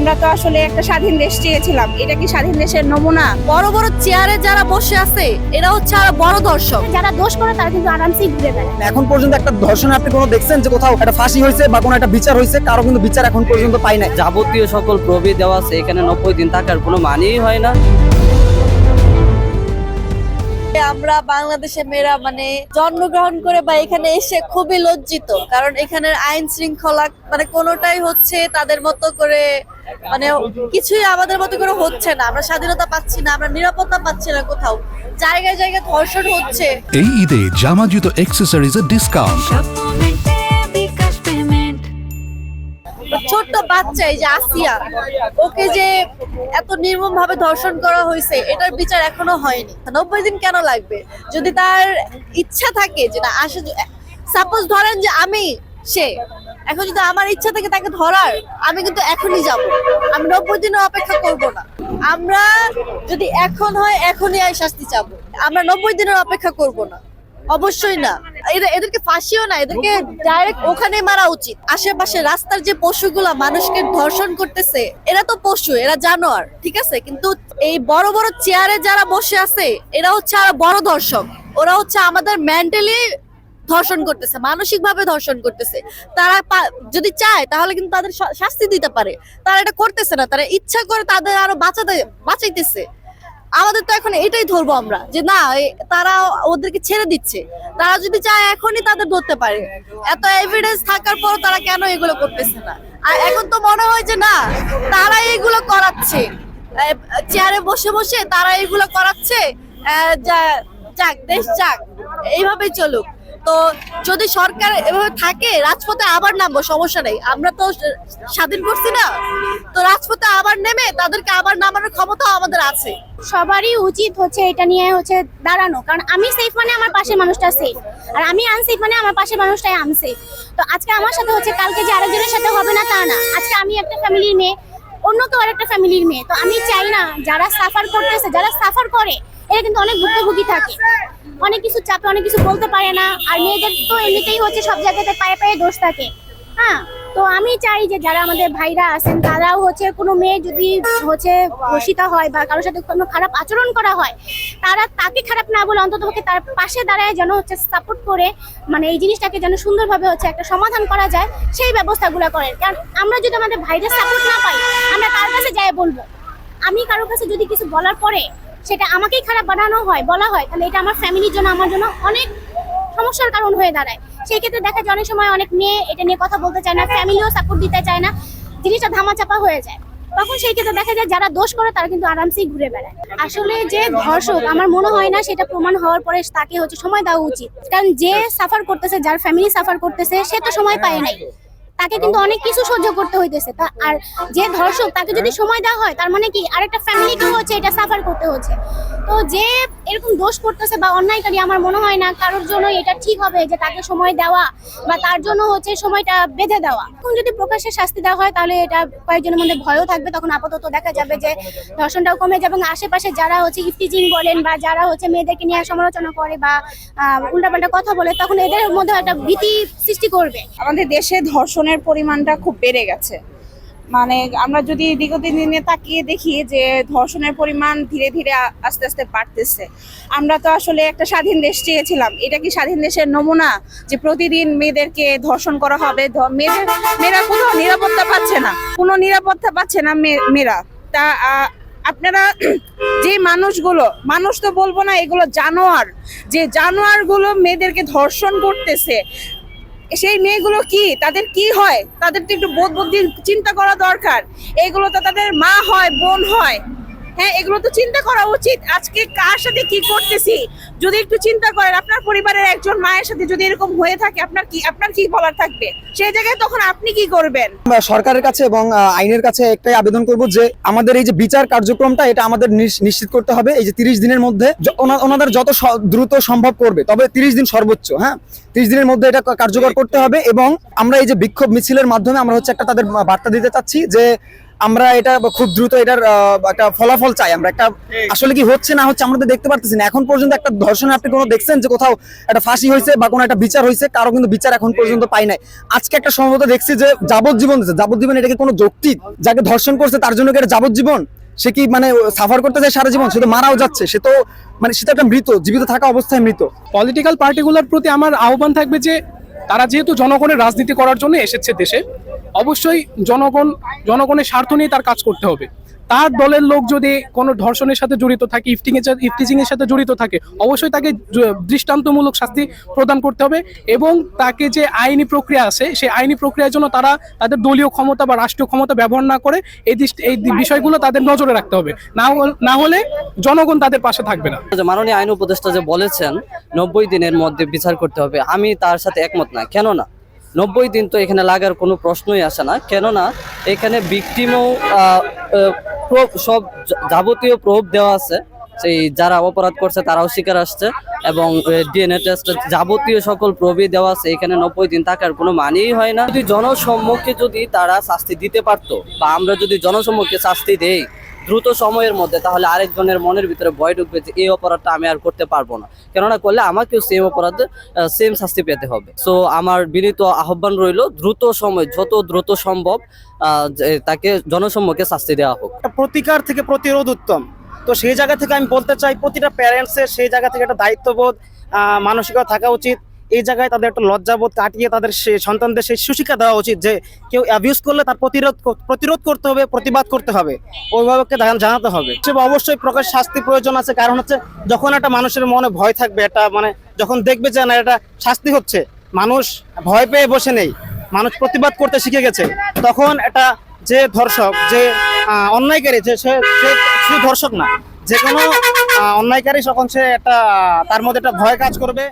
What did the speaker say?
আমরা তো আসলে একটা স্বাধীন দেশ চেয়েছিলাম, এটা কি স্বাধীন দেশের নমুনা? বড় বড় চেয়ারে যারা বসে আছে এরা হচ্ছে আরো বড় দর্শক। যারা দোষ করে তারা কিন্তু আরামসে ঘুরে বেড়ায়। এখন পর্যন্ত একটা ধর্ষণ আপনি কোনো দেখছেন যে কোথাও একটা ফাঁসি হয়েছে বা কোনো একটা বিচার হয়েছে? কারো কিন্তু বিচার এখন পর্যন্ত পাই নাই। যাবতীয় সকল প্রবি দেওয়া আছে, এখানে 90 দিন থাকার কোনো মানেই হয় না। আমরা বাংলাদেশে মেয়েরা মানে জন্মগ্রহণ করে বা এখানে এসে খুবই লজ্জিত, কারণ এখানের আইন শৃঙ্খলা মানে কোনোটাই হচ্ছে তাদের মতো করে, মানে কিছুই আমাদের মতো করে হচ্ছে না। আমরা স্বাধীনতা পাচ্ছি না, আমরা নিরাপত্তা পাচ্ছি না, কোথাও জায়গায় জায়গায় ধর্ষণ হচ্ছে। এই ঈদে জামা জুতো অ্যাক্সেসরিজের ডিসকাউন্ট। ছোট্ট বাচ্চা এই যে আসিয়া, ওকে যে এত নির্মম ভাবে ধর্ষণ করা হয়েছে, এটার বিচার এখনো হয়নি। 90 দিন কেন লাগবে? যদি তার ইচ্ছা থাকে যে না আসে, সাপোজ ধরেন যে আমি সে, এখন যদি আমার ইচ্ছা থাকে তাকে ধরার, আমি কিন্তু এখনই যাব, আমি 90 দিনও অপেক্ষা করব না। আমরা যদি এখন হয় এখনই শাস্তি চাবো, আমরা 90 দিনের অপেক্ষা করব না, অবশ্যই না। এদেরকে ফাঁসিও না, এদেরকে ডাইরেক্ট ওখানে মারা উচিত। আশেপাশে রাস্তার যে পশুগুলা মানুষকে ধর্ষণ করতেছে, এরা তো পশু, এরা জানোয়ার, ঠিক আছে, কিন্তু এই বড় বড় চেয়ারে যারা বসে আছে এরা হচ্ছে আরো বড় দর্শক। ওরা হচ্ছে আমাদের মেন্টালি ধর্ষণ করতেছে, মানসিক ভাবে ধর্ষণ করতেছে। তারা যদি চায় তাহলে কিন্তু তাদের শাস্তি দিতে পারে, তারা এটা করতেছে না, তারা ইচ্ছা করে তাদের আরো বাঁচাইতেছে। আমাদের তো এখন এটাই ধরবো আমরা যে না, তারা ওদেরকে ছেড়ে দিচ্ছে, তারা যদি চায় এখনই তাদের ধরতে পারে। এত এভিডেন্স থাকার পর তারা কেন এগুলো করতেছে না? আর এখন তো মনে হয় যে না, তারা এগুলো করাচ্ছে, চেয়ারে বসে বসে তারা এগুলো করাচ্ছে। যাক, দেশ যাক, এইভাবেই চলুক। তো যদি সরকার এভাবে থাকে, রাজপথে আবার নামবো, সমস্যা নেই। আমরা তো স্বাধীন করছি না, তো রাজপথে আবার নেমে তাদেরকে আবার নামানোর ক্ষমতাও আমাদের আছে। সবারই উচিত হচ্ছে এটা নিয়ে হচ্ছে দাঁড়ানো, কারণ আমি সেফ মানে আমার পাশের মানুষটা সেফ, আর আমি আনসেফ মানে আমার পাশের মানুষটাই আনসেফ। তো আজকে আমার সাথে হচ্ছে, কালকে যে আরেকজনের সাথে হবে না তা না। আজকে আমি একটা ফ্যামিলির মেয়ে, অন্য কেউ আরেকটা ফ্যামিলির মেয়ে। তো আমি চাই না যারা সাফার করতেছে, যারা সাফার করে, এরা কিন্তু অনেক ভুক্তভোগী থাকে, অনেক কিছু চাপে অনেক কিছু বলতে পারে না। আর মেয়েদের তো এমনিতেই হচ্ছে সব জায়গাতে পায়ে পায়ে দোষ থাকে। হ্যাঁ, তো আমি চাই যে যারা আমাদের ভাইরা আছেন, তারাও হচ্ছে কোনো মেয়ে যদি হচ্ছে ধর্ষিতা হয় বা কারোর সাথে কোনো খারাপ আচরণ করা হয়, তারা তাকে খারাপ না বলে অন্ততপক্ষে তার পাশে দাঁড়ায় যেন হচ্ছে সাপোর্ট করে, মানে এই জিনিসটাকে যেন সুন্দরভাবে হচ্ছে একটা সমাধান করা যায়, সেই ব্যবস্থাগুলো করেন। কারণ আমরা যদি আমাদের ভাইদের সাপোর্ট না পাই, আমরা কার কাছে যাই বলবো? আমি কারোর কাছে যদি কিছু বলার পরে সেটা আমাকেই খারাপ বানানো হয়, বলা হয়, তাহলে এটা আমার ফ্যামিলির জন্য, আমার জন্য অনেক সমস্যার কারণ হয়ে দাঁড়ায়। সেই ক্ষেত্রে দেখা যায় অনেক সময় অনেক মেয়ে এটা নিয়ে কথা বলতে চায় না, ফ্যামিলিও সাপোর্ট দিতে চায় না, জিনিসটা ধামাচাপা হয়ে যায়। তখন সেই ক্ষেত্রে দেখা যায় যারা দোষ করে তারা কিন্তু আরামসেই ঘুরে বেড়ায়। আসলে যে ধর্ষক, আমার মনে হয় না সেটা প্রমাণ হওয়ার পরে তাকে হচ্ছে সময় দেওয়া উচিত, কারণ যে সাফার করতেছে, যার ফ্যামিলি সাফার করতেছে, সে তো সময় পায় নাই, তাকে কিন্তু অনেক কিছু সহ্য করতে হইতেছে। আর যে ধর্ষক, তাকে যদি সময় দেওয়া হয়, তার মানে কি আরেকটা ফ্যামিলিকেও হচ্ছে এটা সাফার করতে হচ্ছে। তো যে এরকম দোষ করতেছে বা অন্যায়কারী, আমার মনে হয় না কারোর জন্য এটা ঠিক হবে যে তাকে সময় দেওয়া বা তার জন্য হচ্ছে সময়টা বেঁধে দেওয়া। এখন যদি প্রকাশ্যে শাস্তি দেওয়া হয়, তাহলে এটা কয়েকজনের মধ্যে ভয়ও থাকবে। তখন আপাতত দেখা যাবে যে ধর্ষণটাও কমে যাবে, এবং আশেপাশে যারা হচ্ছে ইফটিজিং বলেন বা যারা হচ্ছে মেয়েদেরকে নিয়ে সমালোচনা করে বা উল্টাপাল্টা কথা বলে, তখন এদের মধ্যে একটা ভীতি সৃষ্টি করবে। আমাদের দেশে ধর্ষণের পরিমাণটা খুব বেড়ে গেছে। মানে আমরা যদি বিগত দিনে তাকিয়ে দেখি যে ধর্ষণের পরিমাণ ধীরে ধীরে আস্তে আস্তে বাড়তেছে। আমরা তো আসলে একটা স্বাধীন দেশ চেয়েছিলাম, এটা কি স্বাধীন দেশের নমুনা যে প্রতিদিন মেয়েদেরকে ধর্ষণ করা হবে? মেয়েরা কোথাও নিরাপত্তা পাচ্ছে না, কোনো নিরাপত্তা পাচ্ছে না মেয়েরা। তা আপনারা যে মানুষগুলো, মানুষ তো বলবো না, এগুলো জানোয়ার, যে জানোয়ারগুলো মেয়েদেরকে ধর্ষণ করতেছে, সেই মেয়েগুলো কি, তাদের কি হয়? তাদের তো একটু বোধ বুদ্ধি চিন্তা করা দরকার। এগুলো তো তাদের মা হয়, বোন হয়, হ্যাঁ, এগুলো তো চিন্তা করা উচিত। আজকে কার সাথে কি করতেছি যদি একটু চিন্তা করেন, আপনার পরিবারের একজন মায়ের সাথে যদি এরকম হয়ে থাকে, আপনার কি বলার থাকবে? সেই জায়গায় তখন আপনি কি করবেন? সরকারের কাছে এবং আইনের কাছে একটাই আবেদন করব যে আমাদের এই যে বিচার কার্যক্রমটা, এটা আমাদের নিশ্চিত করতে হবে এই যে 30 দিনের মধ্যে, ওনাদের যত দ্রুত সম্ভব করবে, তবে 30 দিন সর্বোচ্চ, হ্যাঁ, 30 দিনের মধ্যে এটা কার্যকর করতে হবে। এবং আমরা এই যে বিক্ষোভ মিছিলের মাধ্যমে আমরা হচ্ছে একটা তাদের বার্তা দিতে চাচ্ছি যে আমরা এটা খুব দ্রুত এটার একটা ফলাফল চাই। আমরা একটা আসলে কি হচ্ছে না হচ্ছে আমরা তো দেখতে পারতেছি না। এখন পর্যন্ত একটা ধর্ষণে আপনি কোনো দেখছেন যে কোথাও একটা ফাঁসি হয়েছে বা কোনো একটা বিচার হয়েছে? কারো কিন্তু বিচার এখন পর্যন্ত পাই নাই। আজকে একটা সম্ভবত দেখছি যে যাবজ্জীবন দিচ্ছে। যাবজ্জীবন এটা কি কোনো যৌক্তিক? যাকে ধর্ষণ করছে তার জন্য কি এটা যাবজ্জীবন? সে কি মানে সাফার করতে যায় সারা জীবন? সে তো মারাও যাচ্ছে, সে তো মানে সে তো একটা মৃত, জীবিত থাকা অবস্থায় মৃত। পলিটিক্যাল পার্টিগুলোর প্রতি আমার আহ্বান থাকবে যে তারা যেহেতু জনগণের রাজনীতি করার জন্য এসেছে দেশে, অবশ্যই জনগণের স্বার্থ নিয়ে তার কাজ করতে হবে। তার দলের লোক যদি কোনো ধর্ষণের সাথে জড়িত থাকে, ইফটিজিং এর সাথে জড়িত থাকে, অবশ্যই তাকে দৃষ্টান্তমূলক শাস্তি প্রদান করতে হবে এবং তাকে যে আইনি প্রক্রিয়া আছে সেই আইনি প্রক্রিয়ার জন্য তারা তাদের দলীয় ক্ষমতা বা রাষ্ট্রীয় ক্ষমতা ব্যবহার না করে এই বিষয়গুলো তাদের নজরে রাখতে হবে। না হলে জনগণ তাদের পাশে থাকবে না। যে মাননীয় আইন উপদেষ্টা যে বলেছেন 90 দিনের মধ্যে বিচার করতে হবে, আমি তার সাথে একমত না। কেননা 90 দিন তো এখানে লাগার কোনো প্রশ্নই আসে না। কেননা এখানে ভিকটিমও সব যাবতীয় প্রুফ দেওয়া আছে, সেই যারা অপরাধ করছে তারাও স্বীকার আসছে এবং ডিএনএ টেস্ট যাবতীয় সকল প্রুফই দেওয়া আছে। এখানে 90 দিন থাকার কোনো মানেই হয় না। যদি জনসম্মুখে যদি তারা শাস্তি দিতে পারতো বা আমরা যদি জনসম্মুখে শাস্তি দেই দ্রুত সময়ের মধ্যে, তাহলে আরেকজনের মনের ভিতরে ভয় ঢুকবে যে এই অপরাধটা আমি আর করতে পারবো না, কেননা করলে আমাকেও সেম অপরাধে সেম শাস্তি পেতে হবে। সো আমার বিনীত আহ্বান রইল দ্রুত সময়, যত দ্রুত সম্ভব তাকে জনসম্মুখে শাস্তি দেওয়া হোক। প্রতিকার থেকে প্রতিরোধ উত্তম। তো সেই জায়গা থেকে আমি বলতে চাই প্রতিটা প্যারেন্টসের সেই জায়গা থেকে একটা দায়িত্ববোধ মানসিকতা থাকা উচিত। এই জায়গায় তাদের একটা লজ্জাবোধ কাটিয়ে তাদের সেই সন্তানদের সেই সুশিক্ষা দেওয়া উচিত যে কেউ অ্যাবিউজ করলে তার প্রতিরোধ করতে হবে, প্রতিবাদ করতে হবে, অভিভাবককে জানাতে হবে। সে অবশ্যই প্রকাশ শাস্তি প্রয়োজন আছে। কারণ হচ্ছে যখন একটা মানুষের মনে ভয় থাকবে, এটা মানে যখন দেখবে যে না এটা শাস্তি হচ্ছে, মানুষ ভয় পেয়ে বসে নেই, মানুষ প্রতিবাদ করতে শিখে গেছে, তখন এটা যে ধর্ষক, যে অন্যায়কারী, যে সে শুধু ধর্ষক না, যে কোনো অন্যায়কারী, তখন সে একটা তার মধ্যে একটা ভয় কাজ করবে।